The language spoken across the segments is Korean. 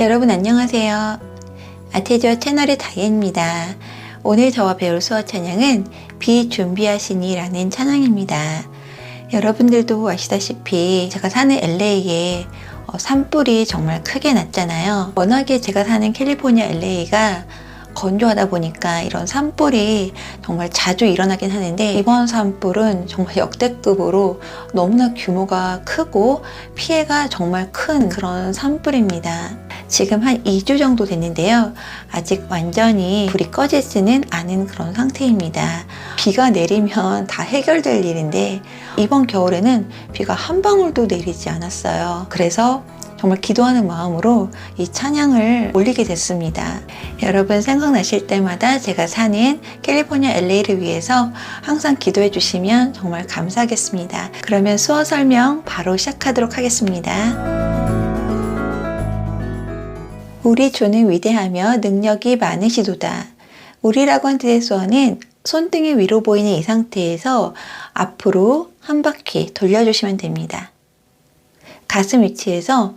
여러분 안녕하세요. 아테지어 채널의 다예입니다. 오늘 저와 배울 수어 찬양은 비준비하시니 라는 찬양입니다. 여러분들도 아시다시피 제가 사는 LA에 산불이 정말 크게 났잖아요. 워낙에 제가 사는 캘리포니아 LA가 건조하다 보니까 이런 산불이 정말 자주 일어나긴 하는데, 이번 산불은 정말 역대급으로 너무나 규모가 크고 피해가 정말 큰 그런 산불입니다. 지금 한 2주 정도 됐는데요. 아직 완전히 불이 꺼지지는 않은 그런 상태입니다. 비가 내리면 다 해결될 일인데 이번 겨울에는 비가 한 방울도 내리지 않았어요. 그래서 정말 기도하는 마음으로 이 찬양을 올리게 됐습니다. 여러분 생각나실 때마다 제가 사는 캘리포니아 LA를 위해서 항상 기도해 주시면 정말 감사하겠습니다. 그러면 수어 설명 바로 시작하도록 하겠습니다. 우리 주는 위대하며 능력이 많으시도다. 우리라고 한 뜻의 수어는 손등이 위로 보이는 이 상태에서 앞으로 한 바퀴 돌려주시면 됩니다. 가슴 위치에서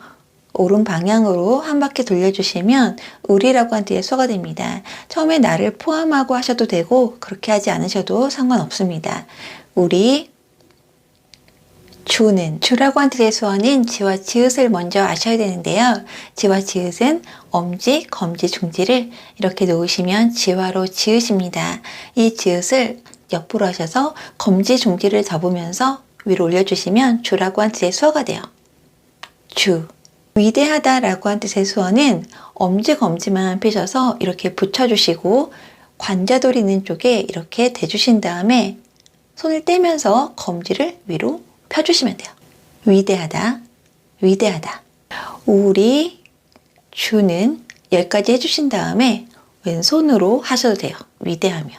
오른 방향으로 한 바퀴 돌려주시면 우리라고 한 뜻의 수어가 됩니다. 처음에 나를 포함하고 하셔도 되고 그렇게 하지 않으셔도 상관없습니다. 우리 주는, 주라고 한 뜻의 수어는 지와 지읒을 먼저 아셔야 되는데요. 지와 지읒은 엄지, 검지, 중지를 이렇게 놓으시면 지화로 지읒입니다. 이 지읒을 옆으로 하셔서 검지, 중지를 접으면서 위로 올려주시면 주라고 한 뜻의 수어가 돼요. 주. 위대하다 라고 한 뜻의 수어는 엄지, 검지만 펴셔서 이렇게 붙여주시고 관자돌이 있는 쪽에 이렇게 대주신 다음에 손을 떼면서 검지를 위로 펴주시면 돼요. 위대하다, 위대하다. 우리 주는 여기까지 해주신 다음에 왼손으로 하셔도 돼요. 위대하며,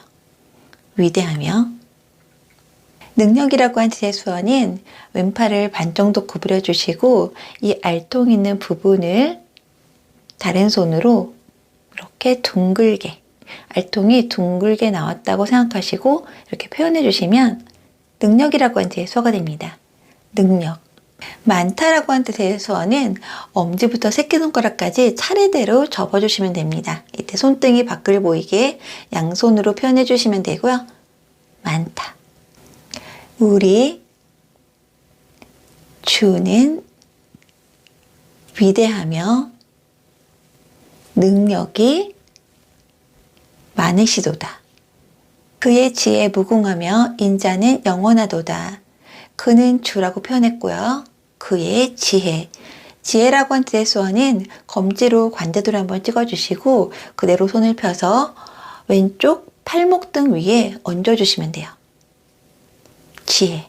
위대하며. 능력이라고 한 뜻의 수어는 왼팔을 반 정도 구부려 주시고 이 알통 있는 부분을 다른 손으로 이렇게 둥글게, 알통이 둥글게 나왔다고 생각하시고 이렇게 표현해 주시면 능력이라고 한 뜻의 수어가 됩니다. 능력. 많다라고 한 뜻의 수어는 엄지부터 새끼손가락까지 차례대로 접어주시면 됩니다. 이때 손등이 밖을 보이게 양손으로 표현해 주시면 되고요. 많다. 우리 주는 위대하며 능력이 많으시도다. 그의 지혜 무궁하며 인자는 영원하도다. 그는 주라고 표현했고요. 그의 지혜. 지혜라고 한 뜻의 수어는 검지로 관자돌을 한번 찍어주시고 그대로 손을 펴서 왼쪽 팔목 등 위에 얹어주시면 돼요. 지혜.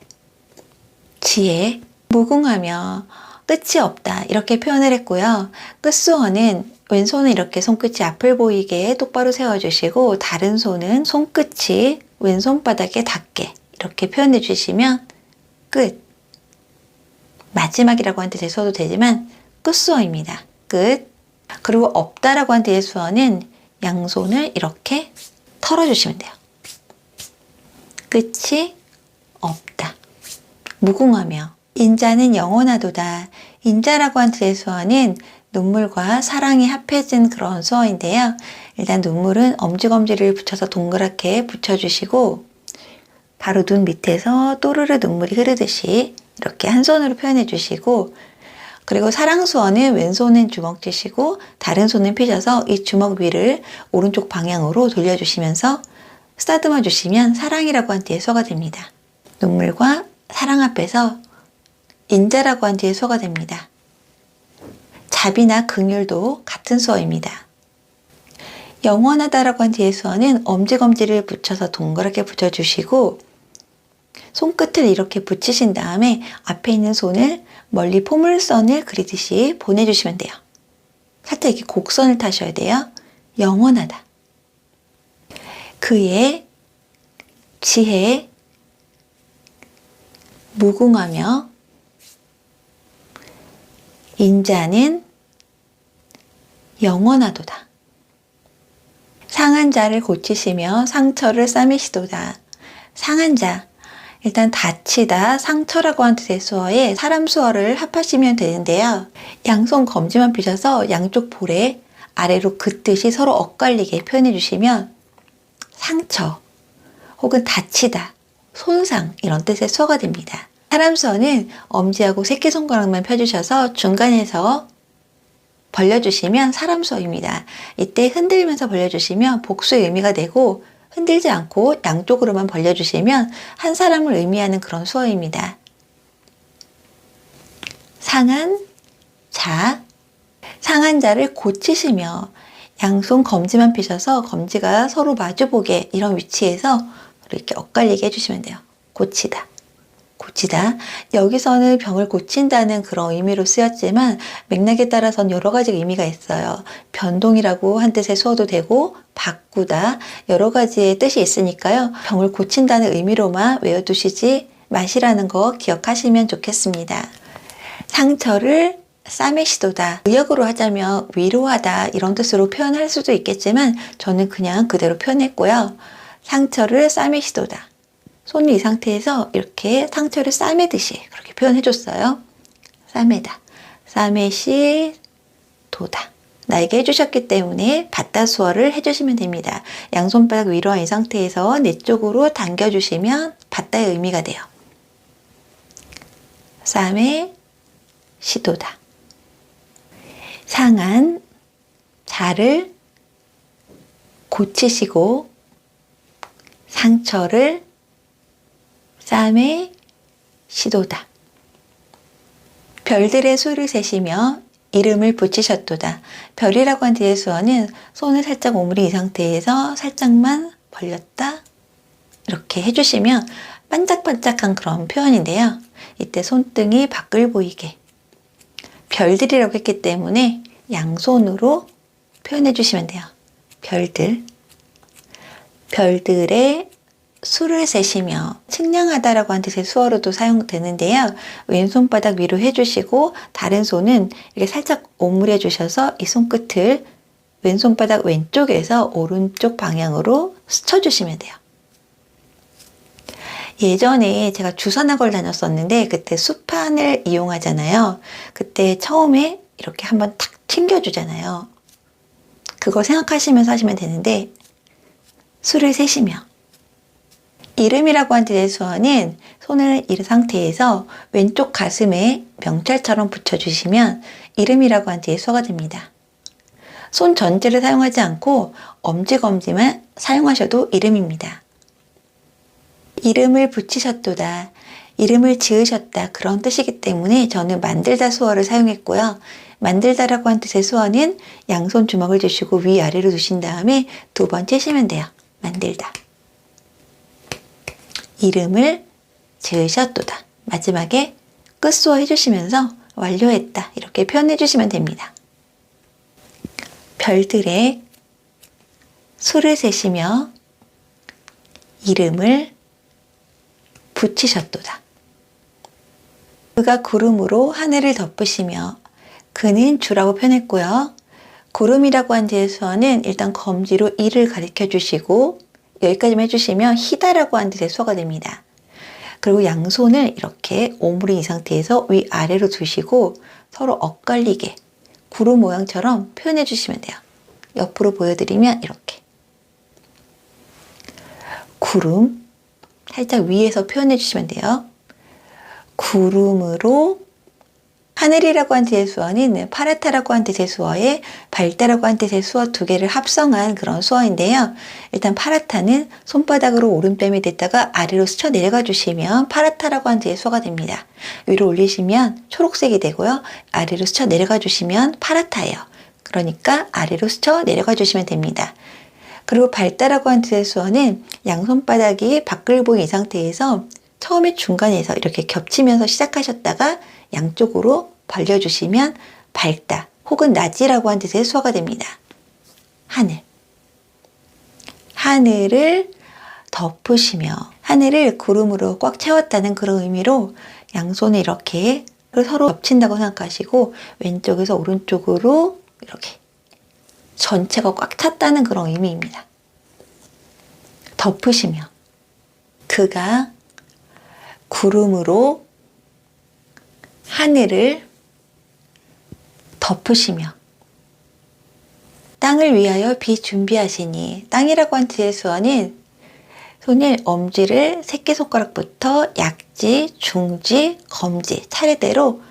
지혜. 무궁하며 끝이 없다 이렇게 표현을 했고요. 끝수어는 왼손은 이렇게 손끝이 앞을 보이게 똑바로 세워주시고 다른 손은 손끝이 왼손바닥에 닿게 이렇게 표현해 주시면 끝. 마지막이라고 한 뜻의 수어도 되지만 끝수어입니다. 끝. 그리고 없다라고 한 뜻의 수어는 양손을 이렇게 털어주시면 돼요. 끝이 없다. 무궁하며. 인자는 영원하도다. 인자라고 한 뜻의 수어는 눈물과 사랑이 합해진 그런 수어인데요. 일단 눈물은 엄지검지를 붙여서 동그랗게 붙여주시고 바로 눈 밑에서 또르르 눈물이 흐르듯이 이렇게 한 손으로 표현해 주시고, 그리고 사랑 수어는 왼손은 주먹 쥐시고 다른 손은 펴셔서 이 주먹 위를 오른쪽 방향으로 돌려주시면서 쓰다듬어 주시면 사랑이라고 한 뜻의 수어가 됩니다. 눈물과 사랑 앞에서 인자라고 한 뜻의 수어가 됩니다. 자비나 긍휼도 같은 수어입니다. 영원하다라고 한 뒤의 수어는 엄지검지를 붙여서 동그랗게 붙여주시고 손끝을 이렇게 붙이신 다음에 앞에 있는 손을 멀리 포물선을 그리듯이 보내주시면 돼요. 살짝 이렇게 곡선을 타셔야 돼요. 영원하다. 그의 지혜 무궁하며 인자는 영원하도다. 상한 자를 고치시며 상처를 싸매시도다. 상한 자. 일단 다치다, 상처라고 하는 뜻의 수어에 사람 수어를 합하시면 되는데요. 양손 검지만 펴셔서 양쪽 볼에 아래로 긋듯이 서로 엇갈리게 표현해 주시면 상처 혹은 다치다, 손상 이런 뜻의 수어가 됩니다. 사람 수어는 엄지하고 새끼손가락만 펴주셔서 중간에서 벌려주시면 사람 수어입니다. 이때 흔들면서 벌려주시면 복수의 의미가 되고 흔들지 않고 양쪽으로만 벌려주시면 한 사람을 의미하는 그런 수어입니다. 상한 자, 상한 자를 고치시며 양손 검지만 펴셔서 검지가 서로 마주보게 이런 위치에서 이렇게 엇갈리게 해주시면 돼요. 고치다. 고치다. 여기서는 병을 고친다는 그런 의미로 쓰였지만 맥락에 따라서는 여러 가지 의미가 있어요. 변동이라고 한 뜻의 수어도 되고 바꾸다 여러 가지의 뜻이 있으니까요. 병을 고친다는 의미로만 외워두시지 마시라는 거 기억하시면 좋겠습니다. 상처를 싸매시도다. 의역으로 하자면 위로하다 이런 뜻으로 표현할 수도 있겠지만 저는 그냥 그대로 표현했고요. 상처를 싸매시도다. 손을 이 상태에서 이렇게 상처를 싸매듯이 그렇게 표현해줬어요. 싸매다. 싸매시 도다. 나에게 해주셨기 때문에 받다 수어를 해주시면 됩니다. 양손바닥 위로 한 이 상태에서 내 쪽으로 당겨주시면 받다의 의미가 돼요. 싸매 시도다. 상한 자를 고치시고 상처를 싸매 시도다. 별들의 수를 세시며 이름을 붙이셨도다. 별이라고 한 뒤의 수어는 손을 살짝 오므린 이 상태에서 살짝만 벌렸다 이렇게 해주시면 반짝반짝한 그런 표현인데요. 이때 손등이 밖을 보이게 별들이라고 했기 때문에 양손으로 표현해 주시면 돼요. 별들. 별들의 수를 세시며 측량하다라고 한 뜻의 수어로도 사용되는데요. 왼손바닥 위로 해주시고 다른 손은 이렇게 살짝 오므려 주셔서 이 손끝을 왼손바닥 왼쪽에서 오른쪽 방향으로 스쳐주시면 돼요. 예전에 제가 주산학원을 다녔었는데 그때 수판을 이용하잖아요. 그때 처음에 이렇게 한번 탁 튕겨주잖아요. 그걸 생각하시면서 하시면 되는데 수를 세시며 이름이라고 한 뜻의 수어는 손을 이 상태에서 왼쪽 가슴에 명찰처럼 붙여주시면 이름이라고 한 뜻의 수어가 됩니다. 손 전체를 사용하지 않고 엄지검지만 사용하셔도 이름입니다. 이름을 붙이셨도다. 이름을 지으셨다. 그런 뜻이기 때문에 저는 만들다 수어를 사용했고요. 만들다라고 한 뜻의 수어는 양손 주먹을 주시고 위아래로 두신 다음에 두 번 치시면 돼요. 만들다. 이름을 지으셨도다. 마지막에 끝수어 해주시면서 완료했다. 이렇게 표현해 주시면 됩니다. 별들의 수를 세시며 이름을 붙이셨도다. 그가 구름으로 하늘을 덮으시며 그는 주라고 표현했고요. 구름이라고 한 뒤의 수어는 일단 검지로 이를 가리켜 주시고 여기까지만 해주시면 희다라고 한 뜻의 수어가 됩니다. 그리고 양손을 이렇게 오므린 이 상태에서 위아래로 두시고 서로 엇갈리게 구름 모양처럼 표현해 주시면 돼요. 옆으로 보여드리면 이렇게 구름 살짝 위에서 표현해 주시면 돼요. 구름으로 하늘이라고 한 뜻의 수어는 파랗다라고 한 뜻의 수어에 밝다라고 한 뜻의 수어 두 개를 합성한 그런 수어인데요. 일단 파랗다는 손바닥으로 오른뺨이 됐다가 아래로 스쳐 내려가 주시면 파랗다라고 한 뜻의 수어가 됩니다. 위로 올리시면 초록색이 되고요. 아래로 스쳐 내려가 주시면 파랗다예요. 그러니까 아래로 스쳐 내려가 주시면 됩니다. 그리고 밝다라고 한 뜻의 수어는 양손바닥이 밖을 보인 이 상태에서 처음에 중간에서 이렇게 겹치면서 시작하셨다가 양쪽으로 벌려주시면 밝다 혹은 낮이라고 한 뜻의 수어가 됩니다. 하늘. 하늘을 덮으시며 하늘을 구름으로 꽉 채웠다는 그런 의미로 양손을 이렇게 서로 겹친다고 생각하시고 왼쪽에서 오른쪽으로 이렇게 전체가 꽉 찼다는 그런 의미입니다. 덮으시며 그가 구름으로 하늘을 덮으시며 땅을 위하여 비 준비하시니, 땅이라고 한 뜻의 수어는 손을 엄지를 새끼손가락부터 약지, 중지, 검지 차례대로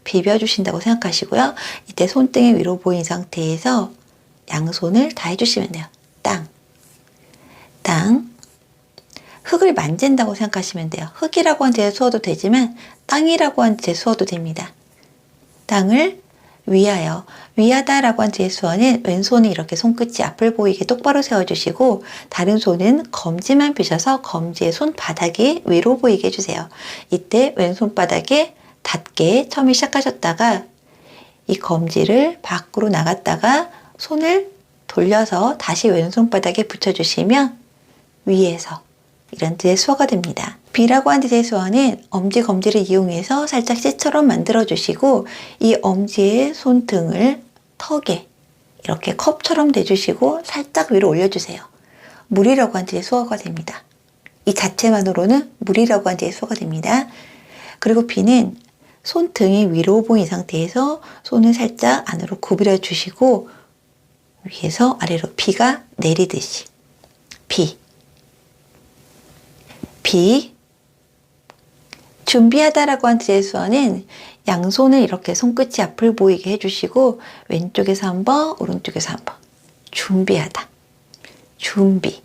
비벼주신다고 생각하시고요. 이때 손등이 위로 보인 상태에서 양손을 다 해주시면 돼요. 땅, 땅. 흙을 만진다고 생각하시면 돼요. 흙이라고 한 뜻의 수어도 되지만 땅이라고 한 뜻의 수어도 됩니다. 땅을 위하여, 위하다라고 한 뜻의 수어는 왼손이 이렇게 손끝이 앞을 보이게 똑바로 세워주시고 다른 손은 검지만 펴셔서 검지의 손바닥이 위로 보이게 해주세요. 이때 왼손바닥에 닿게 처음에 시작하셨다가 이 검지를 밖으로 나갔다가 손을 돌려서 다시 왼손바닥에 붙여주시면 위에서, 이런 뜻의 수어가 됩니다. 비라고 한 뜻의 수어는 엄지, 검지를 이용해서 살짝 C처럼 만들어주시고 이 엄지의 손등을 턱에 이렇게 컵처럼 대주시고 살짝 위로 올려주세요. 물이라고 한 뜻의 수어가 됩니다. 이 자체만으로는 물이라고 한 뜻의 수어가 됩니다. 그리고 비는 손등이 위로 보인 상태에서 손을 살짝 안으로 구부려 주시고 위에서 아래로 비가 내리듯이 비. 비. 준비하다라고 한 뜻의 수어는 양손을 이렇게 손끝이 앞을 보이게 해주시고 왼쪽에서 한 번, 오른쪽에서 한 번. 준비하다. 준비.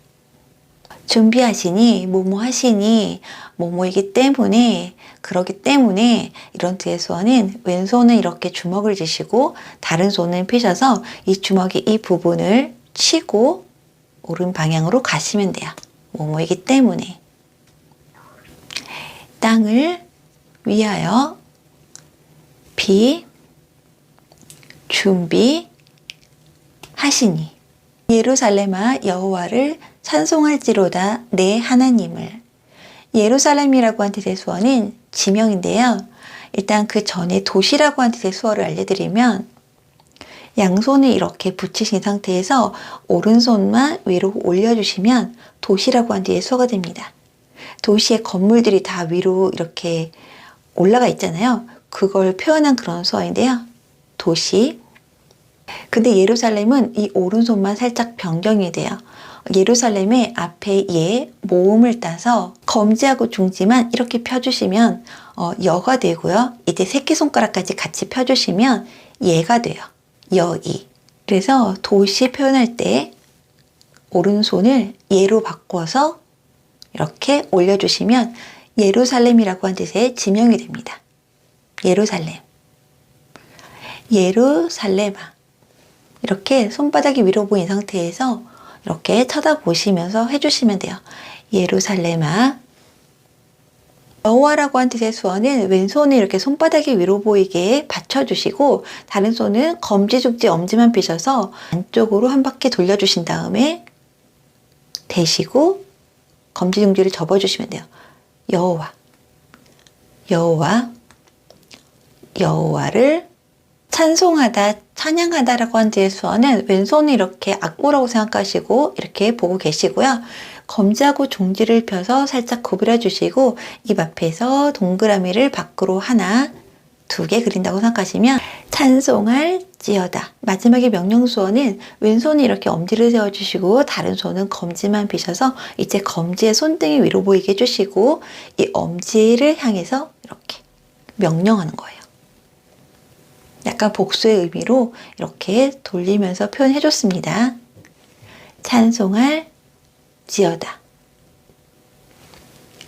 준비하시니, 뭐뭐 하시니, 뭐뭐이기 때문에, 그러기 때문에 이런 뜻의 수어는 왼손은 이렇게 주먹을 쥐시고 다른 손은 펴셔서 이 주먹의 이 부분을 치고 오른 방향으로 가시면 돼요. 뭐뭐이기 때문에. 땅을 위하여 비 준비하시니, 예루살렘아 여호와를 찬송할지로다 내 하나님을. 예루살렘이라고 한 뜻의 수어는 지명인데요. 일단 그 전에 도시라고 한 뜻의 수어를 알려드리면 양손을 이렇게 붙이신 상태에서 오른손만 위로 올려주시면 도시라고 한 뜻의 수어가 됩니다. 도시의 건물들이 다 위로 이렇게 올라가 있잖아요. 그걸 표현한 그런 수어인데요. 도시. 근데 예루살렘은 이 오른손만 살짝 변경이 돼요. 예루살렘의 앞에 예, 모음을 따서 검지하고 중지만 이렇게 펴주시면 여가 되고요. 이때 새끼손가락까지 같이 펴주시면 예가 돼요. 여이. 그래서 도시 표현할 때 오른손을 예로 바꿔서 이렇게 올려주시면 예루살렘이라고 한 뜻의 지명이 됩니다. 예루살렘. 예루살렘아. 이렇게 손바닥이 위로 보인 상태에서 이렇게 쳐다보시면서 해주시면 돼요. 예루살렘아. 여호와라고 한 뜻의 수어는 왼손을 이렇게 손바닥이 위로 보이게 받쳐주시고 다른 손은 검지, 중지, 엄지만 펴셔서 안쪽으로 한 바퀴 돌려주신 다음에 대시고 검지, 중지를 접어주시면 돼요. 여호와. 여호와. 여호와를 찬송하다, 찬양하다라고 한 뜻의 수어는 왼손을 이렇게 악보라고 생각하시고 이렇게 보고 계시고요. 검지하고 중지를 펴서 살짝 구부려 주시고 입 앞에서 동그라미를 밖으로 하나, 두 개 그린다고 생각하시면 찬송할지어다. 마지막에 명령수어는 왼손이 이렇게 엄지를 세워주시고 다른 손은 검지만 펴셔서 이제 검지의 손등이 위로 보이게 해주시고 이 엄지를 향해서 이렇게 명령하는 거예요. 약간 복수의 의미로 이렇게 돌리면서 표현해줬습니다. 찬송할지어다.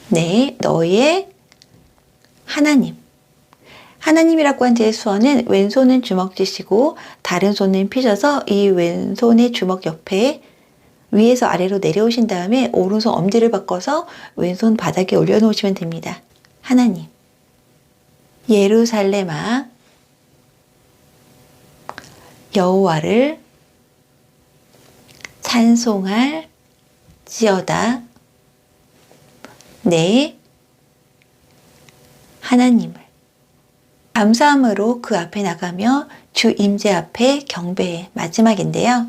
네, 너의 하나님. 하나님이라고 한 뜻의 수어는 왼손은 주먹 쥐시고 다른 손은 펴셔서 이 왼손의 주먹 옆에 위에서 아래로 내려오신 다음에 오른손 엄지를 바꿔서 왼손 바닥에 올려놓으시면 됩니다. 하나님. 예루살렘아. 여호와를 찬송할지어다. 내 하나님을. 감사함으로 그 앞에 나가며 주 임재 앞에 경배해. 마지막인데요.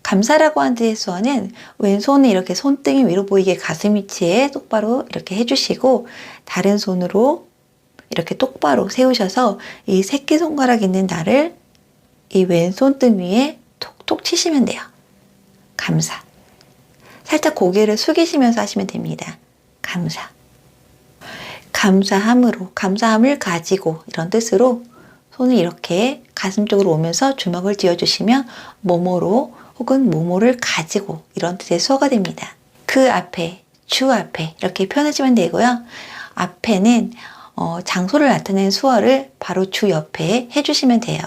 감사라고 하는 뜻의 수어는 왼손을 이렇게 손등이 위로 보이게 가슴 위치에 똑바로 이렇게 해주시고 다른 손으로 이렇게 똑바로 세우셔서 이 새끼손가락 있는 날을 이 왼손등 위에 톡톡 치시면 돼요. 감사. 살짝 고개를 숙이시면서 하시면 됩니다. 감사. 감사함으로, 감사함을 가지고 이런 뜻으로 손을 이렇게 가슴 쪽으로 오면서 주먹을 쥐어주시면 뭐뭐로 혹은 뭐뭐를 가지고 이런 뜻의 수어가 됩니다. 그 앞에, 주 앞에 이렇게 표현하시면 되고요. 앞에는 장소를 나타내는 수어를 바로 주 옆에 해주시면 돼요.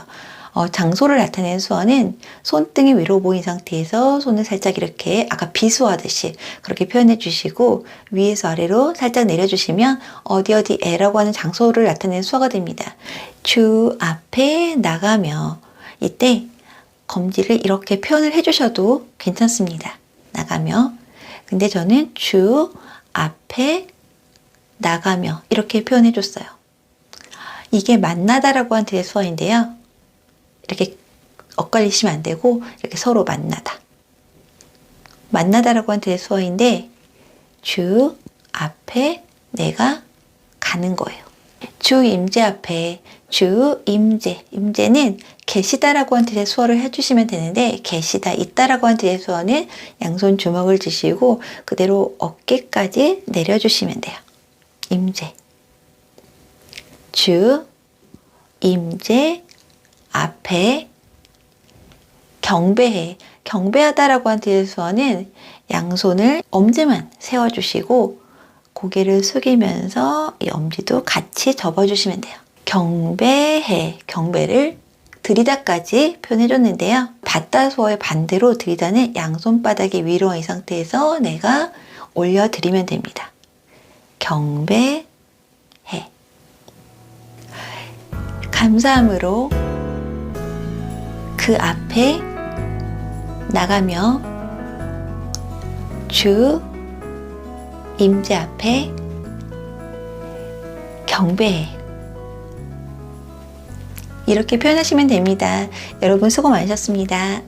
장소를 나타내는 수어는 손등이 위로 보인 상태에서 손을 살짝 이렇게 아까 비수하듯이 그렇게 표현해 주시고 위에서 아래로 살짝 내려주시면 어디에라고 하는 장소를 나타내는 수어가 됩니다. 주 앞에 나가며 이때 검지를 이렇게 표현을 해주셔도 괜찮습니다. 나가며. 근데 저는 주 앞에 나가며 이렇게 표현해 줬어요. 이게 만나다라고 하는 뜻의 수어인데요. 이렇게 엇갈리시면 안 되고 이렇게 서로 만나다. 만나다라고 하는 뜻의 수어인데 주 앞에 내가 가는 거예요. 주 임재 앞에 주 임재. 임재는 계시다라고 하는 뜻의 수어를 해주시면 되는데 계시다, 있다라고 하는 뜻의 수어는 양손 주먹을 쥐시고 그대로 어깨까지 내려주시면 돼요. 임재. 주 임재 앞에 경배해. 경배하다라고 하는 뜻의 수어는 양손을 엄지만 세워주시고 고개를 숙이면서 이 엄지도 같이 접어주시면 돼요. 경배해. 경배를 들이다까지 표현해줬는데요. 받다 수어의 반대로 들이다는 양손바닥이 위로 이 상태에서 내가 올려드리면 됩니다. 경배해. 감사함으로 그 앞에 나가며 주 임재 앞에 경배해. 이렇게 표현하시면 됩니다. 여러분 수고 많으셨습니다.